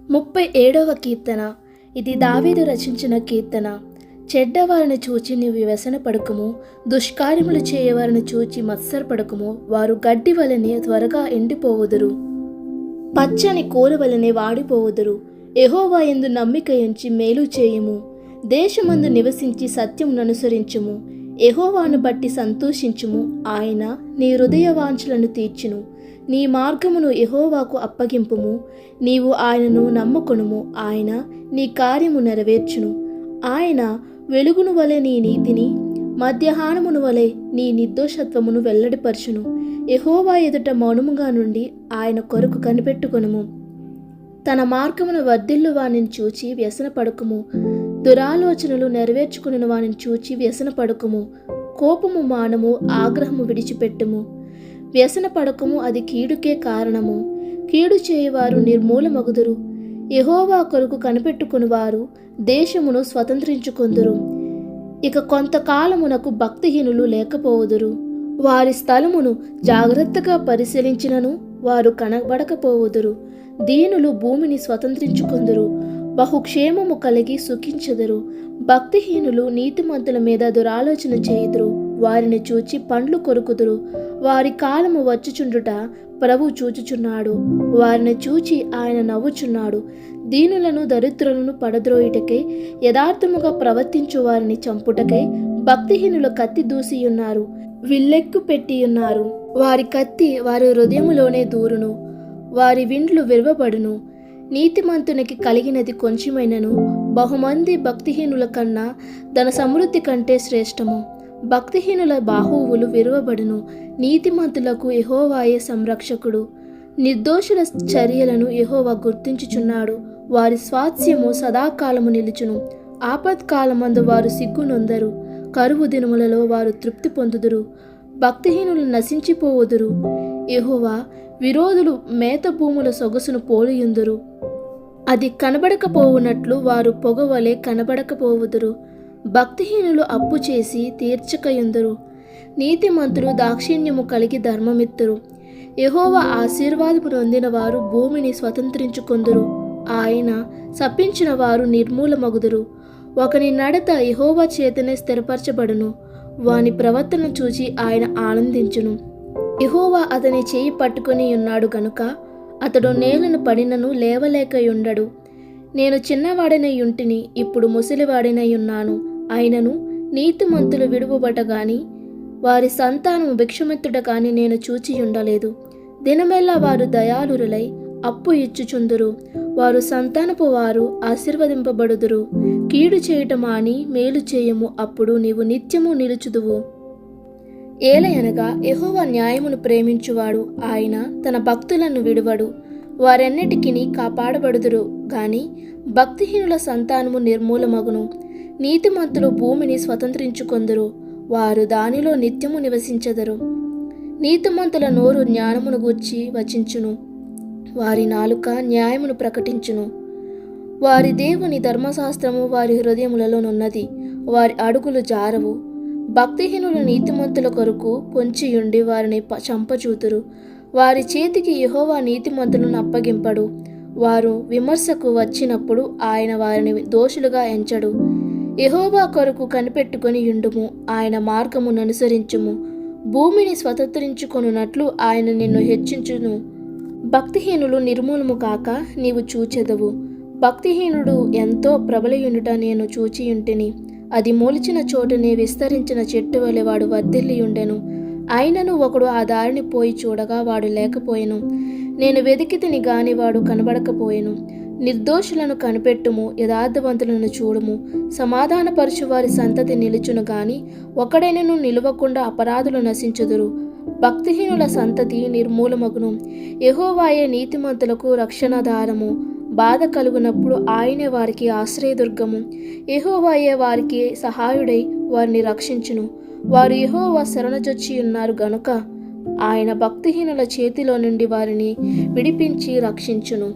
37వ కీర్తన. ఇది దావీదు రచించిన కీర్తన. చెడ్డవారిని చూచి నీవు వ్యసనపడకుము, దుష్కార్యములు చేయవారిని చూచి మత్సరపడకుము. వారు గడ్డి వలనే త్వరగా ఎండిపోవుదురు, పచ్చని కోరు వలనే వాడిపోవుదురు. యెహోవా యందు నమ్మిక ఉంచి మేలు చేయుము, దేశమందు నివసించి సత్యమును అనుసరించుము. యెహోవాను బట్టి సంతోషించుము, ఆయన నీ హృదయ వాంఛలను తీర్చును. నీ మార్గమును యెహోవాకు అప్పగింపుము, నీవు ఆయనను నమ్ముకొనుము, ఆయన నీ కార్యము నెరవేర్చును. ఆయన వెలుగును వలె నీ నీతిని, మధ్యాహ్నమును వలె నీ నిర్దోషత్వమును వెల్లడిపరచును. యెహోవా ఎదుట మౌనముగా నుండి ఆయన కొరకు కనిపెట్టుకొనుము. తన మార్గమును వర్ధిల్లు వానిని చూచి వ్యసనపడకుము, దురాలోచనలు నెరవేర్చుకుని వానిని చూచి వ్యసనపడకుము. కోపము మానము, ఆగ్రహము విడిచిపెట్టుము. వ్యసనపడకము, అది కీడుకే కారణము. కీడు చేయవారు నిర్మూలమగుదురు. యెహోవా కొరకు కనిపెట్టుకునివారు దేశమును స్వతంత్రించుకొందురు. ఇక కొంతకాలమునకు భక్తిహీనులు లేకపోవుదురు. వారి స్థలమును జాగ్రత్తగా పరిశీలించినను వారు కనబడకపోవుదురు. దీనులు భూమిని స్వతంత్రించుకొందురు, బహుక్షేమము కలిగి సుఖించెదరు. భక్తిహీనులు నీతిమంతుల మీద దురాలోచన చేయుదురు, వారిని చూచి పండ్లు కొరుకుదురు. వారి కాలము వచ్చుచుండుట ప్రభు చూచుచున్నాడు, వారిని చూచి ఆయన నవ్వుచున్నాడు. దీనులను దరిద్రులను పడద్రోయుటకై, యథార్థముగా ప్రవర్తించు వారిని చంపుటకై భక్తిహీనుల కత్తి దూసియున్నారు, విల్లెక్కు పెట్టియున్నారు. వారి కత్తి వారి హృదయములోనే దూరును, వారి విండ్లు విరవబడును. నీతిమంతునికి కలిగినది కొంచెమైనను బహుమంది భక్తిహీనుల కన్నా ధన సమృద్ధి కంటే శ్రేష్టము. భక్తిహీనుల బాహువులు విరవబడును, నీతిమంతులకు యెహోవాయే సంరక్షకుడు. నిర్దోషుల చర్యలను యెహోవా గుర్తించుచున్నాడు, వారి స్వాస్థ్యము సదాకాలము నిలుచును. ఆపత్కాలమందు వారు సిగ్గునొందరు, కరువు దినములలో వారు తృప్తి పొందుదురు. భక్తిహీనులు నశించిపోవుదురు, యెహోవా విరోధులు మేత భూముల సొగసును పోలియుందురు. అది కనబడకపోవునట్లు వారు పొగవలే కనబడకపోవుదురు. భక్తిహీనులు అప్పు చేసి తీర్చకయుందురు, నీతిమంతులు దాక్షిణ్యము కలిగి ధర్మమిత్తురు. యెహోవా ఆశీర్వాదము నొందిన వారు భూమిని స్వతంత్రించుకొందురు, ఆయన శపించిన వారు నిర్మూలమగుదురు. ఒకని నడత యెహోవా చేతనే స్థిరపరచబడును, వాని ప్రవర్తన చూచి ఆయన ఆనందించును. యెహోవా అతని చేయి పట్టుకొని ఉన్నాడు గనుక అతడు నేలను పడినను లేవలేకయుండడు. నేను చిన్నవాడినై యుంటిని, ఇప్పుడు ముసలివాడినై ఉన్నాను. అయినను నీతిమంతులు విడువబట గాని వారి సంతానము భిక్షమెత్తుట గాని నేను చూచియుండలేదు. దినమెల్లా వారు దయాళురులై అప్పు ఇచ్చుచుందురు, వారు సంతానపు వారు ఆశీర్వదింపబడుదురు. కీడు చేయట మాని మేలు చేయము, అప్పుడు నీవు నిత్యము నిలుచుదువు. ఏలయనగా యెహోవా న్యాయమును ప్రేమించువాడు, ఆయన తన భక్తులను విడువడు. వారెన్నిటికిని కాపాడబడుదురు గాని భక్తిహీనుల సంతానము నిర్మూలమగును. నీతిమంతులు భూమిని స్వతంత్రించుకొందురు, వారు దానిలో నిత్యము నివసించెదరు. నీతిమంతుల నోరు జ్ఞానమును గూర్చి వచించును, వారి నాలుక న్యాయమును ప్రకటించును. వారి దేవుని ధర్మశాస్త్రము వారి హృదయములలోనున్నది, వారి అడుగులు జారవు. భక్తిహీనులు నీతిమంతుల కొరకు పొంచియుండి వారిని చంపచూతురు. వారి చేతికి యెహోవా నీతిమంతులను అప్పగింపడు. వారు విమర్శకు వచ్చినప్పుడు ఆయన వారిని దోషులుగా ఎంచడు. యెహోవా కొరకు కనిపెట్టుకొని యుండుము, ఆయన మార్గమును అనుసరించుము. భూమిని స్వతంత్రించుకొనున్నట్లు ఆయన నిన్ను హెచ్చించును. భక్తిహీనులు నిర్మూలము కాక నీవు చూచెదవు. భక్తిహీనుడు ఎంతో ప్రబలయుండుట నేను చూచియుంటిని. అది మొలిచిన చోటనే విస్తరించిన చెట్టు వలె వాడు వర్ధిల్లియుండెను. అయినను ఒకడు ఆ దారిని పోయి చూడగా వాడు లేకపోయెను. నేను వెదికితిని గాని వాడు కనబడకపోయెను. నిర్దోషులను కనిపెట్టుము, యథార్థవంతులను చూడుము. సమాధానపరచు వారి సంతతి నిలుచును గాని ఒకడైనను నిలువకుండా అపరాధులు నశించుదురు. భక్తిహీనుల సంతతి నిర్మూలమగును. యెహోవాయే నీతిమంతులకు రక్షణాధారము. బాధ కలుగునప్పుడు ఆయనే వారికి ఆశ్రయదుర్గము. యెహోవాయే వారికి సహాయుడై వారిని రక్షించును. వారు యెహోవా శరణుజొచ్చి ఉన్నారు గనుక ఆయన భక్తిహీనుల చేతిలో నుండి వారిని విడిపించి రక్షించును.